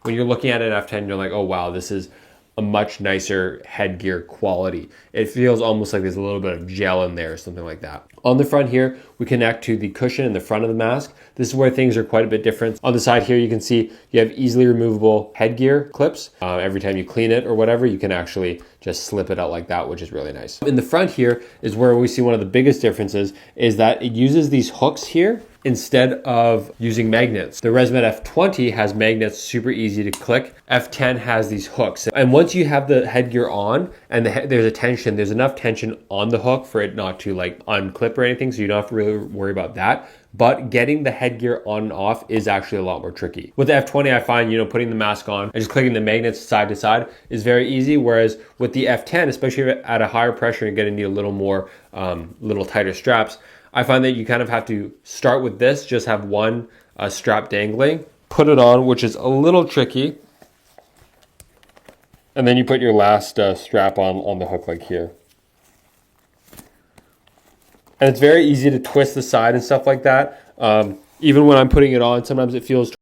when you're looking at an F10, you're like, oh wow, this is a much nicer headgear quality. It feels almost like there's a little bit of gel in there or something like that. On the front here, we connect to the cushion in the front of the mask. This is where things are quite a bit different. On the side here, you can see you have easily removable headgear clips. Every time you clean it or whatever, you can actually just slip it out like that, which is really nice. In the front here is where we see one of the biggest differences is that it uses these hooks here instead of using magnets. The ResMed F20 has magnets, super easy to click. F10 has these hooks. And once you have the headgear on and there's enough tension on the hook for it not to like unclip or anything, so you don't have to really worry about that. But getting the headgear on and off is actually a lot more tricky. With the F20, I find, putting the mask on and just clicking the magnets side to side is very easy. Whereas with the F10, especially at a higher pressure, you're going to need a little more, little tighter straps. I find that you kind of have to start with this, just have one strap dangling, put it on, which is a little tricky. And then you put your last strap on the hook like here. And it's very easy to twist the side and stuff like that. Even when I'm putting it on, sometimes it feels